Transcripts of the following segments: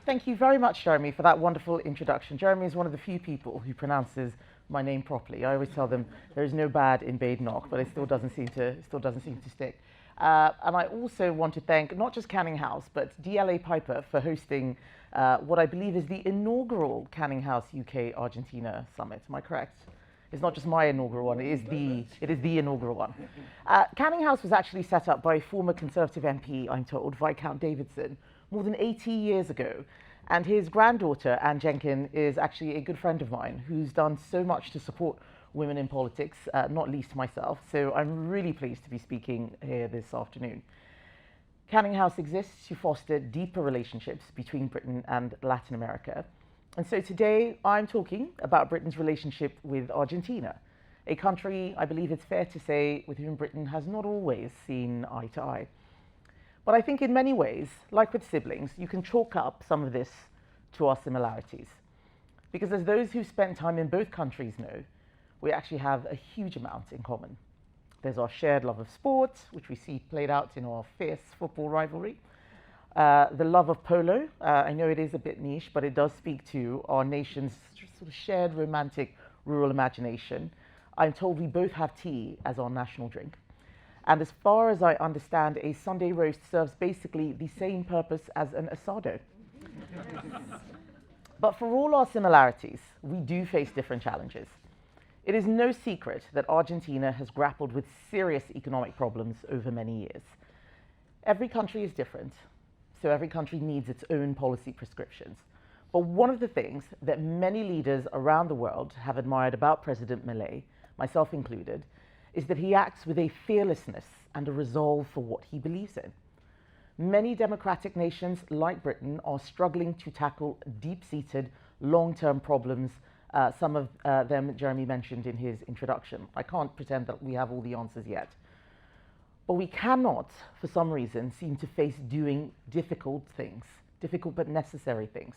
Thank you very much, Jeremy, for that wonderful introduction. Jeremy is one of the few people who pronounces my name properly. I always tell them there is no bad in Badenoch, but it still doesn't seem to stick. And I also want to thank not just Canning House, but DLA Piper for hosting what I believe is the inaugural Canning House UK Argentina Summit. Am I correct? It's not just my inaugural one, it is the inaugural one. Canning House was actually set up by former Conservative MP, I'm told, Viscount Davidson, more than 80 years ago. And his granddaughter, Anne Jenkin, is actually a good friend of mine who's done so much to support women in politics, not least myself. So I'm really pleased to be speaking here this afternoon. Canning House exists to foster deeper relationships between Britain and Latin America. And so today I'm talking about Britain's relationship with Argentina, a country I believe it's fair to say with whom Britain has not always seen eye to eye. But I think in many ways, like with siblings, you can chalk up some of this to our similarities. Because as those who've spent time in both countries know, we actually have a huge amount in common. There's our shared love of sport, which we see played out in our fierce football rivalry. The love of polo, I know it is a bit niche, but it does speak to our nation's sort of shared romantic rural imagination. I'm told we both have tea as our national drink. And as far as I understand, a Sunday roast serves basically the same purpose as an asado. But for all our similarities, we do face different challenges. It is no secret that Argentina has grappled with serious economic problems over many years. Every country is different, so every country needs its own policy prescriptions. But one of the things that many leaders around the world have admired about President Milei, myself included, is that he acts with a fearlessness and a resolve for what he believes in. Many democratic nations, like Britain, are struggling to tackle deep-seated, long-term problems. Some of them Jeremy mentioned in his introduction. I can't pretend that we have all the answers yet. But we cannot, for some reason, seem to face doing difficult things, difficult but necessary things.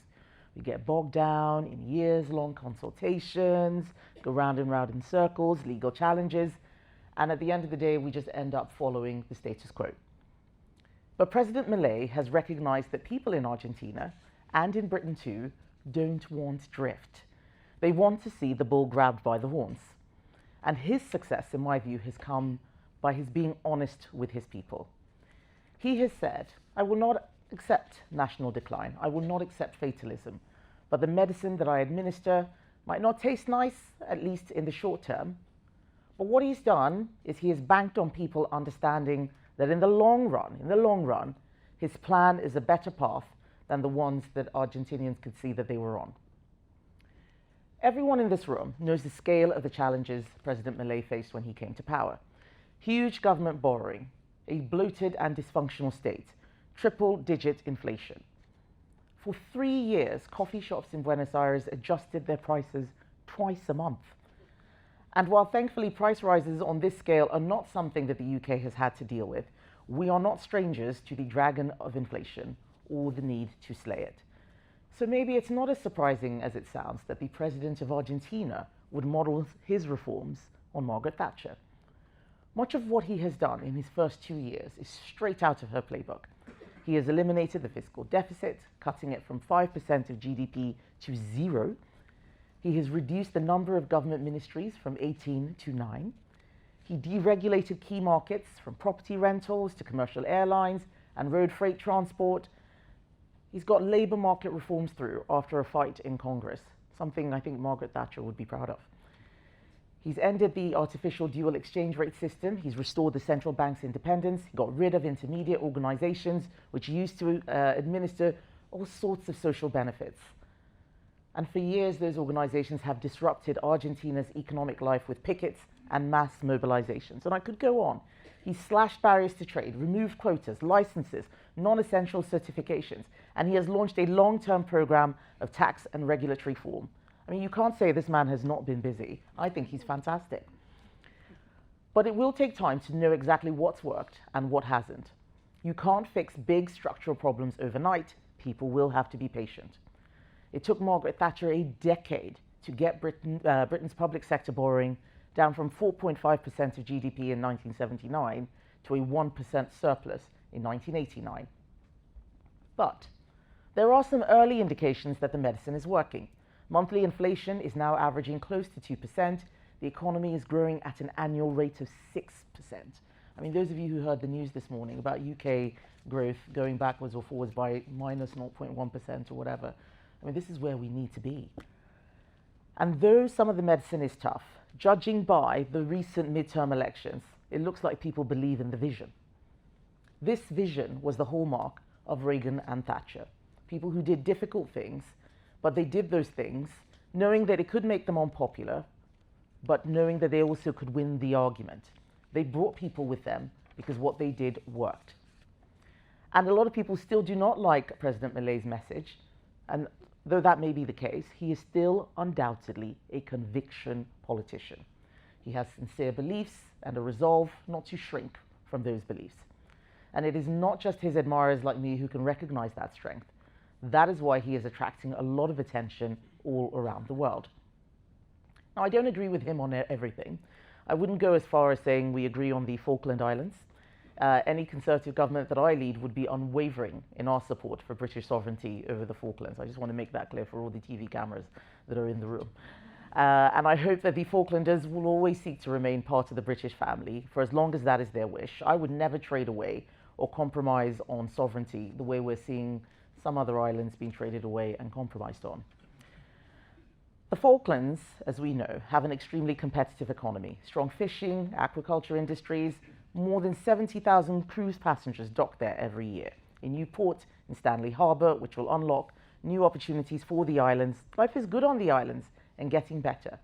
We get bogged down in years-long consultations, go round and round in circles, legal challenges, and at the end of the day, we just end up following the status quo. But President Milei has recognized that people in Argentina, and in Britain too, don't want drift. They want to see the bull grabbed by the horns. And his success, in my view, has come by his being honest with his people. He has said, I will not accept national decline. I will not accept fatalism. But the medicine that I administer might not taste nice, at least in the short term. But what he's done is he has banked on people understanding that in the long run, his plan is a better path than the ones that Argentinians could see that they were on. Everyone in this room knows the scale of the challenges President Milei faced when he came to power. Huge government borrowing, a bloated and dysfunctional state, triple-digit inflation. For 3 years, coffee shops in Buenos Aires adjusted their prices twice a month. And while thankfully price rises on this scale are not something that the UK has had to deal with, we are not strangers to the dragon of inflation or the need to slay it. So maybe it's not as surprising as it sounds that the president of Argentina would model his reforms on Margaret Thatcher. Much of what he has done in his first 2 years is straight out of her playbook. He has eliminated the fiscal deficit, cutting it from 5% of GDP to 0. He has reduced the number of government ministries from 18 to 9. He deregulated key markets from property rentals to commercial airlines and road freight transport. He's got labour market reforms through after a fight in Congress, something I think Margaret Thatcher would be proud of. He's ended the artificial dual exchange rate system. He's restored the central bank's independence. He got rid of intermediate organizations which used to administer all sorts of social benefits. And for years, those organizations have disrupted Argentina's economic life with pickets and mass mobilizations. And I could go on. He slashed barriers to trade, removed quotas, licenses, non-essential certifications, and he has launched a long-term program of tax and regulatory reform. I mean, you can't say this man has not been busy. I think he's fantastic. But it will take time to know exactly what's worked and what hasn't. You can't fix big structural problems overnight. People will have to be patient. It took Margaret Thatcher a decade to get Britain's public sector borrowing down from 4.5% of GDP in 1979 to a 1% surplus in 1989. But There are some early indications that the medicine is working. Monthly inflation is now averaging close to 2%. The economy is growing at an annual rate of 6%. I mean, those of you who heard the news this morning about UK growth going backwards or forwards by minus 0.1% or whatever, I mean, this is where we need to be. And though some of the medicine is tough, judging by the recent midterm elections, it looks like people believe in the vision. This vision was the hallmark of Reagan and Thatcher. People who did difficult things, but they did those things knowing that it could make them unpopular, but knowing that they also could win the argument. They brought people with them because what they did worked. And a lot of people still do not like President Milei's message, and though that may be the case, he is still undoubtedly a conviction politician. He has sincere beliefs and a resolve not to shrink from those beliefs. And it is not just his admirers like me who can recognize that strength. That is why he is attracting a lot of attention all around the world. Now, I don't agree with him on everything. I wouldn't go as far as saying we agree on the Falkland Islands. Any Conservative government that I lead would be unwavering in our support for British sovereignty over the Falklands. I just want to make that clear for all the TV cameras that are in the room. And I hope that the Falklanders will always seek to remain part of the British family for as long as that is their wish. I would never trade away or compromise on sovereignty the way we're seeing some other islands being traded away and compromised on. The Falklands, as we know, have an extremely competitive economy. Strong fishing, aquaculture industries, more than 70,000 cruise passengers dock there every year. A new port in Stanley Harbour, which will unlock new opportunities for the islands. Life is good on the islands and getting better.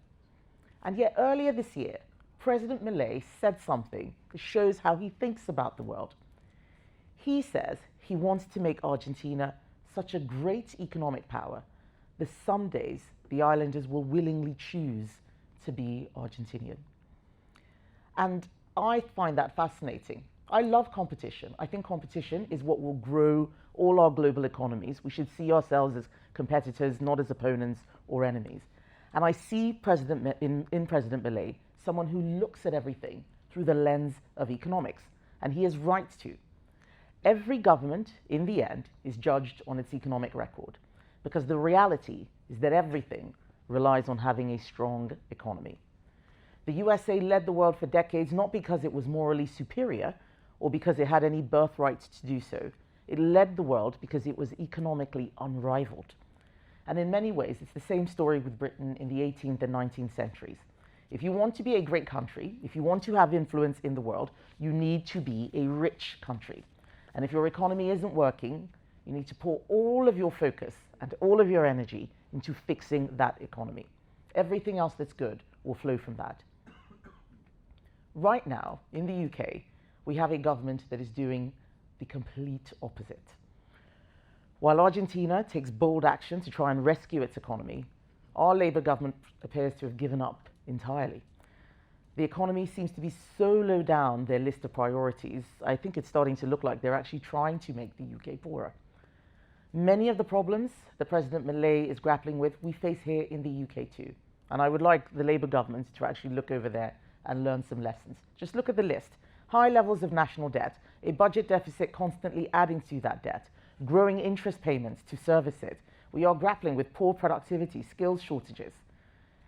And yet earlier this year, President Milei said something that shows how he thinks about the world. He says he wants to make Argentina such a great economic power that some days the islanders will willingly choose to be Argentinian. And I find that fascinating. I love competition. I think competition is what will grow all our global economies. We should see ourselves as competitors, not as opponents or enemies. And I see in President Milei someone who looks at everything through the lens of economics, and he is right to. Every government, in the end, is judged on its economic record, because the reality is that everything relies on having a strong economy. The USA led the world for decades not because it was morally superior or because it had any birthright to do so. It led the world because it was economically unrivaled. And in many ways, it's the same story with Britain in the 18th and 19th centuries. If you want to be a great country, if you want to have influence in the world, you need to be a rich country. And if your economy isn't working, you need to pour all of your focus and all of your energy into fixing that economy. Everything else that's good will flow from that. Right now, in the UK, we have a government that is doing the complete opposite. While Argentina takes bold action to try and rescue its economy, our Labour government appears to have given up entirely. The economy seems to be so low down their list of priorities, I think it's starting to look like they're actually trying to make the UK poorer. Many of the problems that President Milei is grappling with, we face here in the UK too. And I would like the Labour government to actually look over there and learn some lessons. Just look at the list. High levels of national debt, a budget deficit constantly adding to that debt, growing interest payments to service it. We are grappling with poor productivity, skills shortages.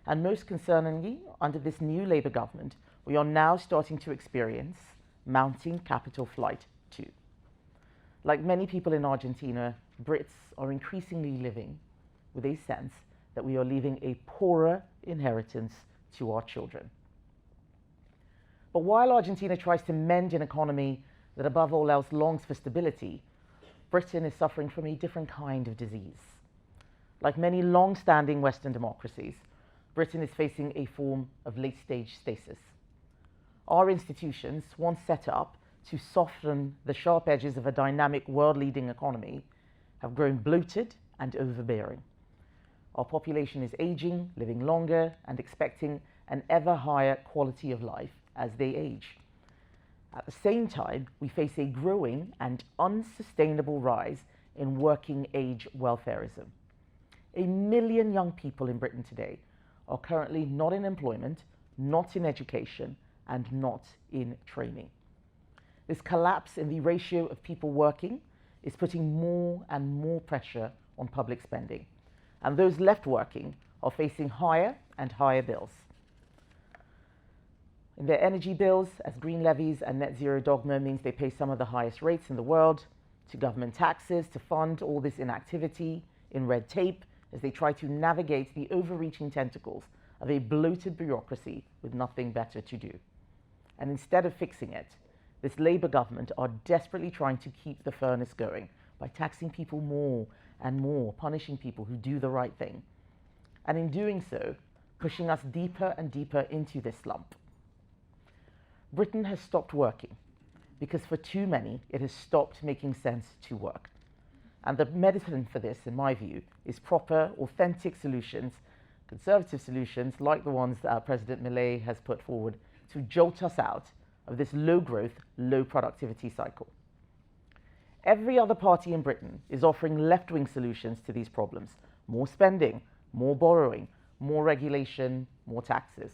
And most concerningly, under this new Labour government, we are now starting to experience mounting capital flight too. Like many people in Argentina, Brits are increasingly living with a sense that we are leaving a poorer inheritance to our children. But while Argentina tries to mend an economy that above all else longs for stability, Britain is suffering from a different kind of disease. Like many long-standing Western democracies, Britain is facing a form of late-stage stasis. Our institutions, once set up to soften the sharp edges of a dynamic world-leading economy, have grown bloated and overbearing. Our population is aging, living longer, and expecting an ever higher quality of life as they age. At the same time, we face a growing and unsustainable rise in working-age welfarism. 1 million young people in Britain today are currently not in employment, not in education, and not in training. This collapse in the ratio of people working is putting more and more pressure on public spending, and those left working are facing higher and higher bills. In their energy bills, as green levies and net zero dogma means they pay some of the highest rates in the world, to government taxes to fund all this inactivity, in red tape, as they try to navigate the overreaching tentacles of a bloated bureaucracy with nothing better to do. And instead of fixing it, this Labour government are desperately trying to keep the furnace going by taxing people more and more, punishing people who do the right thing, and in doing so, pushing us deeper and deeper into this slump. Britain has stopped working because for too many, it has stopped making sense to work. And the medicine for this, in my view, is proper, authentic solutions, conservative solutions like the ones that President Milei has put forward to jolt us out of this low-growth, low-productivity cycle. Every other party in Britain is offering left-wing solutions to these problems: more spending, more borrowing, more regulation, more taxes.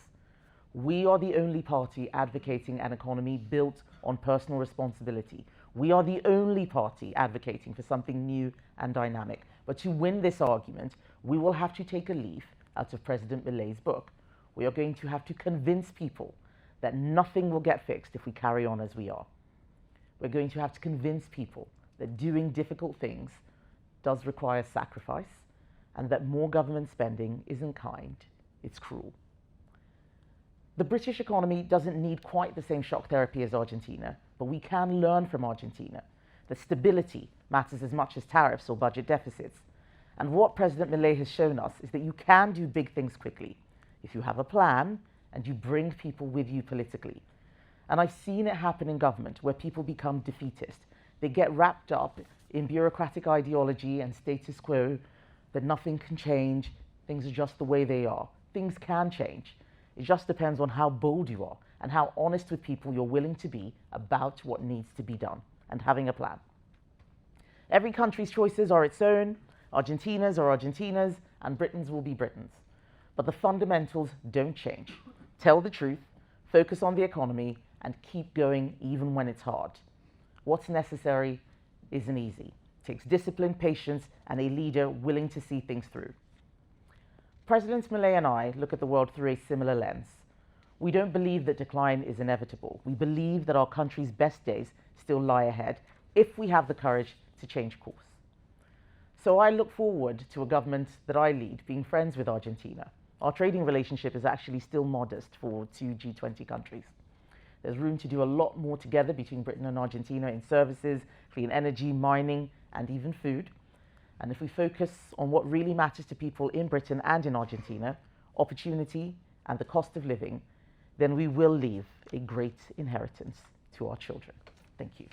We are the only party advocating an economy built on personal responsibility. We are the only party advocating for something new and dynamic. But to win this argument, we will have to take a leaf out of President Milei's book. We are going to have to convince people that nothing will get fixed if we carry on as we are. We're going to have to convince people that doing difficult things does require sacrifice, and that more government spending isn't kind, it's cruel. The British economy doesn't need quite the same shock therapy as Argentina, but we can learn from Argentina that stability matters as much as tariffs or budget deficits. And what President Milei has shown us is that you can do big things quickly if you have a plan and you bring people with you politically. And I've seen it happen in government where people become defeatist. They get wrapped up in bureaucratic ideology and status quo, that nothing can change, things are just the way they are. Things can change. It just depends on how bold you are and how honest with people you're willing to be about what needs to be done and having a plan. Every country's choices are its own. Argentina's are Argentina's, and Britain's will be Britain's. But the fundamentals don't change. Tell the truth, focus on the economy, and keep going even when it's hard. What's necessary isn't easy. It takes discipline, patience, and a leader willing to see things through. Presidents Milei and I look at the world through a similar lens. We don't believe that decline is inevitable. We believe that our country's best days still lie ahead if we have the courage to change course. So I look forward to a government that I lead being friends with Argentina. Our trading relationship is actually still modest for two G20 countries. There's room to do a lot more together between Britain and Argentina in services, clean energy, mining, and even food. And if we focus on what really matters to people in Britain and in Argentina, opportunity and the cost of living, then we will leave a great inheritance to our children. Thank you.